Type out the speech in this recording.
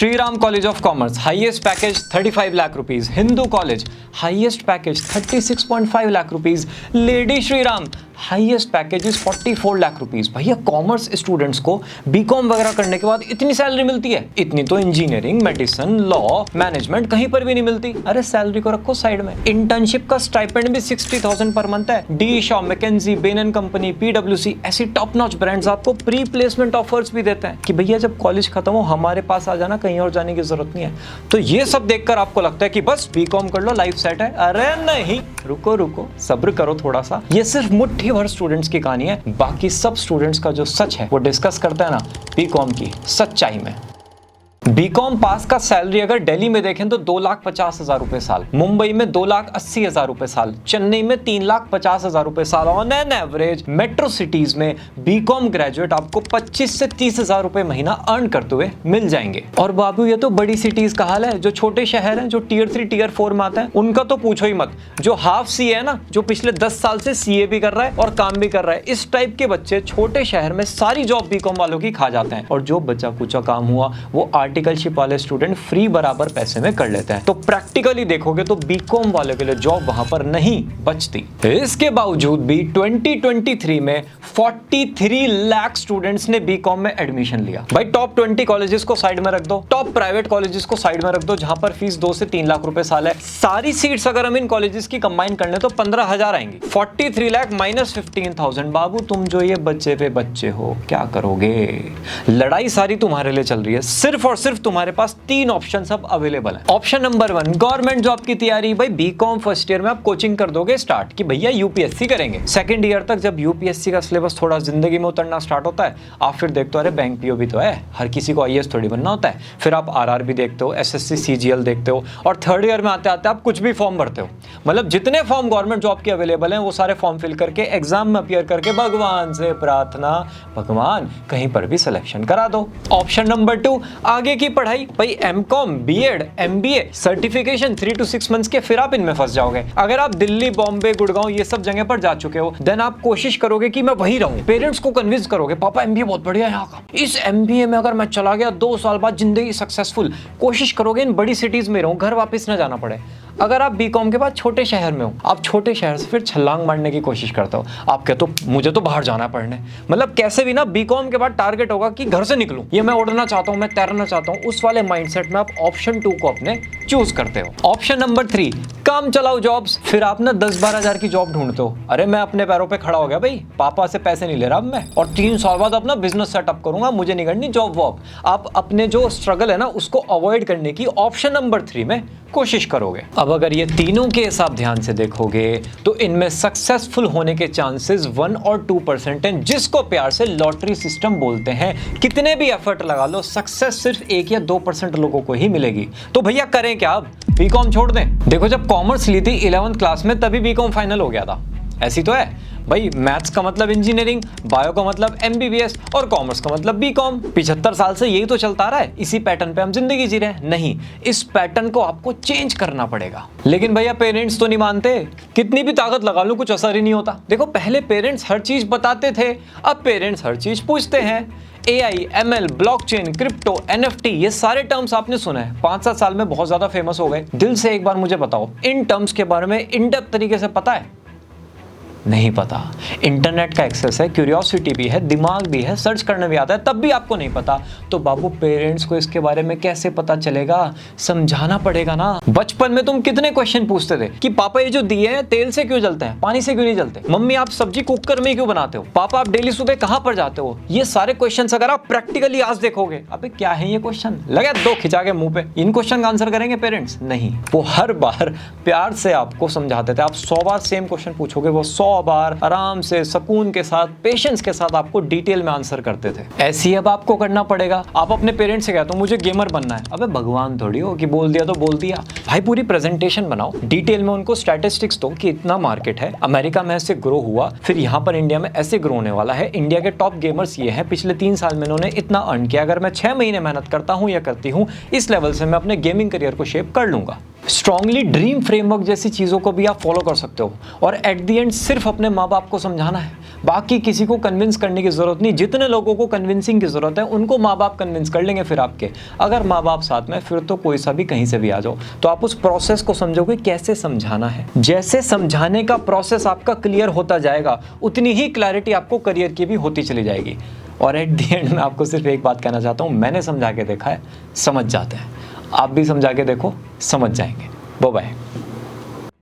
Shriram college of commerce highest package 35 lakh rupees, Hindu college highest package 36.5 lakh rupees, lady Shriram highest package is 44 lakh rupees. भैया commerce students को BCom वगैरह करने के बाद इतनी सैलरी मिलती है? इतनी तो इंजीनियरिंग, मेडिसिन, लॉ, मैनेजमेंट कहीं पर भी नहीं मिलती। अरे सैलरी को रखो साइड में। इंटर्नशिप का स्टाइपेंड भी 60,000 पर मंथ है। D Shaw, McKinsey, Bain and company, पीडब्ल्यूसी ऐसी टॉप नॉच ब्रांड्स आपको प्री प्लेसमेंट ऑफर्स भी देते हैं कि भैया जब कॉलेज खत्म हो हमारे पास आ जाना, कहीं और जाने की जरूरत नहीं है। तो ये सब देखकर आपको लगता है कि बस बीकॉम कर लो, लाइफ सेट है। अरे नहीं, रुको रुको, सब्र करो थोड़ा सा। ये सिर्फ मुट्ठी भर स्टूडेंट्स की कहानी है। बाकी सब स्टूडेंट्स का जो सच है वो डिस्कस करते हैं ना बीकॉम की सच्चाई में। बीकॉम पास का सैलरी अगर दिल्ली में देखें तो 2,50,000 रुपए साल, मुंबई में 2,80,000 रुपए साल, चेन्नई में 3,50,000 रुपए साल। On an average metro cities में बीकॉम ग्रेजुएट आपको 25 से 30,000 रुपए महीना अर्न करते हुए मिल जाएंगे। और बाबू ये तो बड़ी सिटीज का हाल है। जो छोटे शहर हैं, जो टियर 3 टियर 4 में आते हैं, उनका तो पूछो ही मत। जो हाफ सीए है ना, जो पिछले 10 साल से सीए भी कर रहा है और काम भी कर रहा है, इस टाइप के बच्चे छोटे शहर में सारी जॉब बीकॉम वालों की खा जाते हैं। और जो बचा कुचा काम हुआ वो आर्टिकलशिप वाले स्टूडेंट फ्री बराबर पैसे में कर लेते हैं। तो प्रैक्टिकली देखोगे तो बीकॉम वाले के लिए जॉब वहां पर नहीं बचती। इसके बावजूद भी 2023 में 43 लाख स्टूडेंट्स ने बीकॉम में एडमिशन लिया। भाई टॉप 20 कॉलेजेस को साइड में रख दो, टॉप प्राइवेट कॉलेजेस को साइड में रख दो जहां पर फीस 2 से 3 लाख रुपए साल है। सारी सीट्स अगर हम इन कॉलेजेस की कंबाइन कर ले तो 15,000 आएंगी। 43 लाख माइनस 15,000। बाबू तुम जो ये बच्चे पे बच्चे हो, क्या करोगे? लड़ाई सारी तुम्हारे लिए चल रही है। सिर्फ और सिर्फ तुम्हारे पास 3 ऑप्शन अब अवेलेबल है। ऑप्शन नंबर 1, गवर्नमेंट जॉब की तैयारी। भाई बीकॉम फर्स्ट ईयर में आप कोचिंग कर दोगे स्टार्ट कि भैया यूपीएससी करेंगे। सेकंड ईयर तक जब यूपीएससी का सिलेबस थोड़ा जिंदगी में उतरना स्टार्ट होता है, आप फिर देखते हो अरे बैंक पीओ भी तो है, हर किसी को आईएएस थोड़ी बनना होता है। फिर आप आरआरबी देखते हो, एसएससी सीजीएल देखते हो, और थर्ड ईयर में आते आते आप कुछ भी फॉर्म भरते हो। मतलब जितने फॉर्म गवर्नमेंट जॉब के अवेलेबल हैं वो सारे फॉर्म फिल करके एग्जाम में अपीयर करके भगवान से प्रार्थना, भगवान कहीं पर भी सिलेक्शन करा दो। ऑप्शन नंबर 2, आगे की पढ़ाई। भाई MCom, BEd, MBA, certification 3 to 6 months के, फिर आप इनमें फंस जाओगे। अगर आप दिल्ली, बॉम्बे, गुड़गांव ये सब जगह पर जा चुके हो, देन आप कोशिश करोगे कि मैं वहीं रहूं। पेरेंट्स को कन्विंस करोगे पापा एमबीए बहुत बढ़िया है यहाँ का, इस एमबीए में अगर मैं चला गया 2 साल बाद जिंदगी सक्सेसफुल। कोशिश करोगे इन बड़ी सिटीज में रहूं, घर वापस ना जाना पड़े। अगर आप बीकॉम के बाद छोटे शहर में हो, आप छोटे शहर से फिर छलांग मारने की कोशिश करते हो, आप कहते हो मुझे तो बाहर जाना है पढ़ने। मतलब कैसे भी ना बीकॉम के बाद टारगेट होगा कि घर से निकलूं, ये मैं उड़ना चाहता हूं, मैं तैरना चाहता हूं। उस वाले माइंडसेट में आप ऑप्शन 2 को अपने चूज करते हो। ऑप्शन नंबर 3, काम चलाओ जॉब्स। फिर आप ना 10-12 हजार की जॉब ढूंढते हो। अरे मैं अपने पैरों पे खड़ा हो गया भाई, पापा से पैसे नहीं ले रहा अब मैं, और 3 साल बाद अपना बिजनेस सेटअप करूंगा, मुझे नहीं करनी जॉब वॉब। आप अपने जो स्ट्रगल है ना उसको अवॉइड करने की ऑप्शन नंबर 3 में कोशिश करोगे। अब अगर ये तीनों के हिसाब ध्यान से देखोगे तो इनमें सक्सेसफुल होने के चांसेस 1 और 2% हैं, जिसको प्यार से लॉटरी सिस्टम बोलते हैं। कितने भी एफर्ट लगा लो, सक्सेस सिर्फ 1 या 2% लोगों को ही मिलेगी। तो भैया करें क्या अब? बीकॉम छोड़ दें? देखो जब कॉमर्स ली थी 11th क्लास में तभी बीकॉम फाइनल हो गया था, ऐसी तो है भाई। मैथ्स का मतलब इंजीनियरिंग, बायो का मतलब एमबीबीएस और कॉमर्स का मतलब बीकॉम। 75 साल से यही तो चलता रहा है, इसी पैटर्न पे हम जिंदगी जी रहे हैं। नहीं, इस पैटर्न को आपको चेंज करना पड़ेगा। लेकिन भैया पेरेंट्स तो नहीं मानते, कितनी भी ताकत लगा लो कुछ असर ही नहीं होता। देखो पहले पेरेंट्स हर चीज बताते थे, अब पेरेंट्स हर चीज पूछते हैं। AI, ML, blockchain, crypto, NFT, ये सारे टर्म्स आपने सुने हैं, 5-7 साल में बहुत ज्यादा फेमस हो गए। दिल से एक बार मुझे बताओ, इन टर्म्स के बारे में इन डेप्थ तरीके से पता है? नहीं पता। इंटरनेट का एक्सेस है, क्यूरियोसिटी भी है, दिमाग भी है, सर्च करने भी आता है, तब भी आपको नहीं पता। तो बाबू पेरेंट्स को इसके बारे में कैसे पता चलेगा? समझाना पड़ेगा ना। बचपन में तुम कितने क्वेश्चन पूछते थे कि पापा ये जो दिए हैं तेल से क्यों जलते हैं, पानी से क्यों नहीं जलते? मम्मी आप सब्जी कुकर में क्यों बनाते हो? पापा आप डेली सुबह कहां पर जाते हो? ये सारे क्वेश्चन अगर आप प्रैक्टिकली आज देखोगे, अबे क्या है ये क्वेश्चन, लगे 2 खिंचा के मुंह पे। इन क्वेश्चन का आंसर करेंगे पेरेंट्स? नहीं। वो हर बार प्यार से आपको समझाते थे। आप 100 बार सेम क्वेश्चन पूछोगे, वो 100 बार आराम से, सुकून के साथ, पेशेंस के साथ आपको डिटेल में आंसर करते थे। ऐसी अब आपको करना पड़ेगा। आप अपने पेरेंट्स से कहते हो मुझे गेमर बनना है, अबे भगवान थोड़ी हो कि बोल दिया तो बोल दिया। भाई पूरी प्रेजेंटेशन बनाओ, डिटेल में उनको स्टैटिस्टिक्स दो कि इतना मार्केट है, अमेरिका में ऐसे ग्रो हुआ, फिर यहाँ पर इंडिया में ऐसे ग्रो होने वाला है, इंडिया के टॉप गेमर्स ये हैं, पिछले 3 साल में इन्होंने इतना अर्न किया, अगर मैं 6 महीने मेहनत करता हूँ या करती हूँ, इस लेवल से मैं अपने गेमिंग करियर को शेप कर लूंगा। स्ट्रांगली ड्रीम फ्रेमवर्क जैसी चीज़ों को भी आप फॉलो कर सकते हो। और एट द एंड सिर्फ अपने माँ बाप को समझाना है, बाकी किसी को कन्विंस करने की ज़रूरत नहीं। जितने लोगों को कन्विंसिंग की ज़रूरत है उनको माँ बाप कन्विंस कर लेंगे फिर आपके। अगर माँ बाप साथ में, फिर तो कोई सा भी कहीं से भी आ जाओ। तो आप उस प्रोसेस को समझोगे कैसे समझाना है। जैसे समझाने का प्रोसेस आपका क्लियर होता जाएगा, उतनी ही क्लैरिटी आपको करियर की भी होती चली जाएगी। और एट द एंड मैं आपको सिर्फ एक बात कहना चाहता हूँ, मैंने समझा के देखा है, समझ जाते हैं। आप भी समझा के देखो, समझ जाएंगे। Bye bye.